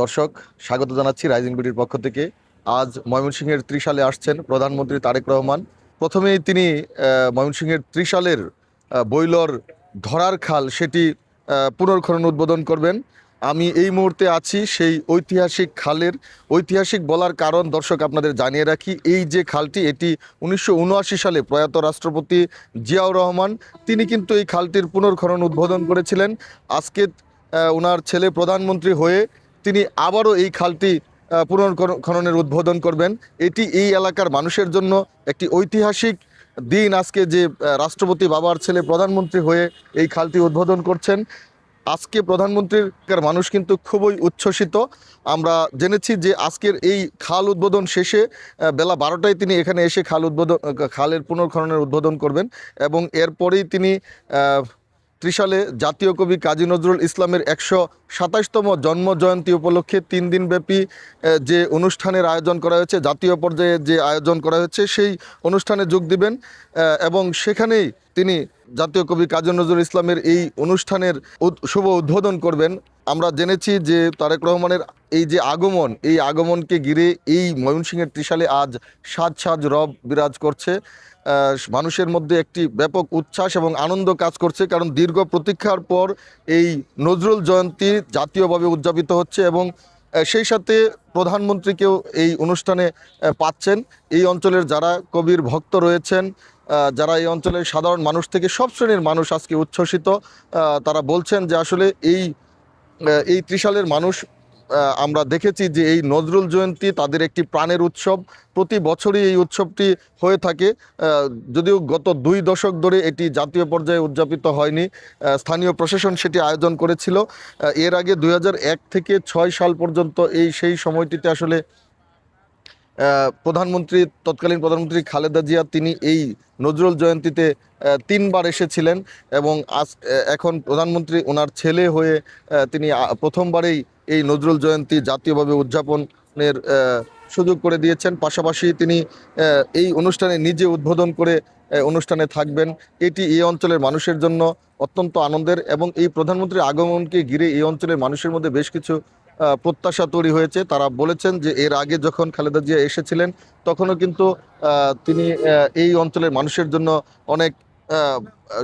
দর্শক, স্বাগত জানাচ্ছি রাইজিং বিডির পক্ষ থেকে। আজ ময়মনসিংহের ত্রিশালে আসছেন প্রধানমন্ত্রী তারেক রহমান। প্রথমেই তিনি ময়মনসিংহের ত্রিশালের বৈলর ধরার খাল সেটি পুনর্খনন উদ্বোধন করবেন। আমি এই মুহূর্তে আছি সেই ঐতিহাসিক খালের। ঐতিহাসিক বলার কারণ দর্শক আপনাদের জানিয়ে রাখি, এই যে খালটি এটি 1979 সালে প্রয়াত রাষ্ট্রপতি জিয়াউর রহমান তিনি কিন্তু এই খালটির পুনর্খনন উদ্বোধন করেছিলেন। আজকে ওনার ছেলে প্রধানমন্ত্রী হয়ে তিনি আবারও এই খালটি পুনর্খননের উদ্বোধন করবেন। এটি এই এলাকার মানুষের জন্য একটি ঐতিহাসিক দিন। আজকে যে রাষ্ট্রপতি বাবার ছেলে প্রধানমন্ত্রী হয়ে এই খালটি উদ্বোধন করছেন, আজকে প্রধানমন্ত্রীর মানুষ কিন্তু খুবই উচ্ছ্বসিত। আমরা জেনেছি যে আজকের এই খাল উদ্বোধন শেষে বেলা 12টায় তিনি এখানে এসে খালের পুনর্খননের উদ্বোধন করবেন এবং এরপরেই তিনি ত্রিশালে জাতীয় কবি কাজী নজরুল ইসলামের 127তম জন্ম জয়ন্তী উপলক্ষে 3 দিনব্যাপী যে অনুষ্ঠানের আয়োজন করা হয়েছে, জাতীয় পর্যায়ে যে আয়োজন করা হয়েছে, সেই অনুষ্ঠানে যোগ দিবেন এবং সেখানেই তিনি জাতীয় কবি কাজী নজরুল ইসলামের এই অনুষ্ঠানের শুভ উদ্বোধন করবেন। আমরা জেনেছি যে তারেক রহমানের এই যে আগমন, এই আগমনকে ঘিরে এই ময়মনসিংহের ত্রিশালে আজ সাজ সাজ রব বিরাজ করছে। মানুষের মধ্যে একটি ব্যাপক উচ্ছ্বাস এবং আনন্দ কাজ করছে, কারণ দীর্ঘ প্রতীক্ষার পর এই নজরুল জয়ন্তী জাতীয়ভাবে উদযাপিত হচ্ছে এবং সেই সাথে প্রধানমন্ত্রীকেও এই অনুষ্ঠানে পাচ্ছেন। এই অঞ্চলের যারা কবির ভক্ত রয়েছেন, যারা এই অঞ্চলের সাধারণ মানুষ থেকে সব শ্রেণীর মানুষ আজকে উচ্ছ্বসিত। তারা বলছেন যে আসলে এই ত্রিশালের মানুষ, আমরা দেখেছি যে এই নজরুল জয়ন্তী তাদের একটি প্রাণের উৎসব। প্রতি বছরই এই উৎসবটি হয়ে থাকে, যদিও গত 2 দশক ধরে এটি জাতীয় পর্যায়ে উদযাপিত হয়নি। স্থানীয় প্রশাসন সেটি আয়োজন করেছিল। এর আগে 2001 থেকে 6 সাল পর্যন্ত সেই সময়টিতে আসলে তৎকালীন প্রধানমন্ত্রী খালেদা জিয়া তিনি এই নজরুল জয়ন্তীতে 3 বার এসেছিলেন এবং এখন প্রধানমন্ত্রী ওনার ছেলে হয়ে তিনি প্রথমবারেই এই নজরুল জয়ন্তী জাতীয়ভাবে উদযাপনের সুযোগ করে দিয়েছেন। পাশাপাশি তিনি এই অনুষ্ঠানে নিজে উদ্বোধন করে অনুষ্ঠানে থাকবেন। এটি এই অঞ্চলের মানুষের জন্য অত্যন্ত আনন্দের এবং এই প্রধানমন্ত্রীর আগমনকে ঘিরে এই অঞ্চলের মানুষের মধ্যে বেশ কিছু প্রত্যাশা তৈরি হয়েছে। তারা বলেছেন যে এর আগে যখন খালেদা জিয়া এসেছিলেন তখনও কিন্তু তিনি এই অঞ্চলের মানুষের জন্য অনেক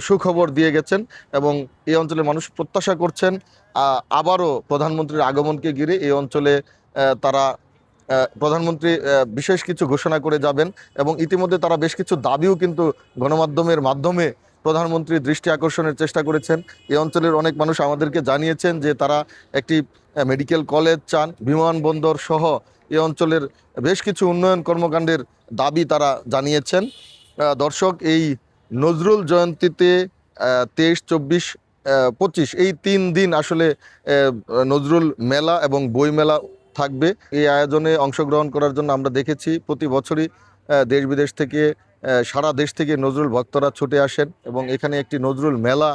সুখবর দিয়ে গেছেন এবং এই অঞ্চলের মানুষ প্রত্যাশা করছেন আবারও প্রধানমন্ত্রীর আগমনকে ঘিরে এই অঞ্চলে তারা প্রধানমন্ত্রী বিশেষ কিছু ঘোষণা করে যাবেন এবং ইতিমধ্যে তারা বেশ কিছু দাবিও কিন্তু গণমাধ্যমের মাধ্যমে প্রধানমন্ত্রীর দৃষ্টি আকর্ষণের চেষ্টা করেছেন। এই অঞ্চলের অনেক মানুষ আমাদেরকে জানিয়েছেন যে তারা একটি মেডিকেল কলেজ চান, বিমানবন্দর সহ এই অঞ্চলের বেশ কিছু উন্নয়ন কর্মকাণ্ডের দাবি তারা জানিয়েছেন। দর্শক, এই নজরুল জয়ন্তীতে 23, 24, 25 এই 3 দিন আসলে নজরুল মেলা এবং বই মেলা থাকবে। এই আয়োজনে অংশগ্রহণ করার জন্য আমরা দেখেছি প্রতি বছরই দেশ বিদেশ থেকে, সারা দেশ থেকে নজরুল ভক্তরা ছুটে আসেন এবং এখানে একটি নজরুল মেলা,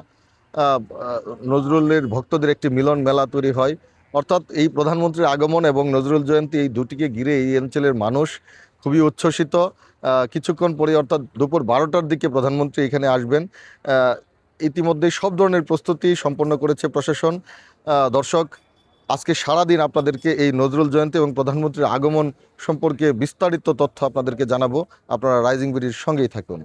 নজরুলের ভক্তদের একটি মিলন মেলা তৈরি হয়। অর্থাৎ এই প্রধানমন্ত্রীর আগমন এবং নজরুল জয়ন্তী এই দুটিকে ঘিরে এই অঞ্চলের মানুষ খুবই উচ্ছ্বসিত। কিছুক্ষণ পরে অর্থাৎ দুপুর 12টার দিকে প্রধানমন্ত্রী এখানে আসবেন। ইতিমধ্যে সব ধরনের প্রস্তুতি সম্পন্ন করেছে প্রশাসন। দর্শক, আজকে সারাদিন আপনাদেরকে এই নজরুল জয়ন্তী এবং প্রধানমন্ত্রীর আগমন সম্পর্কে বিস্তারিত তথ্য আপনাদেরকে জানাবো। আপনারা রাইজিং বিডির সঙ্গেই থাকুন।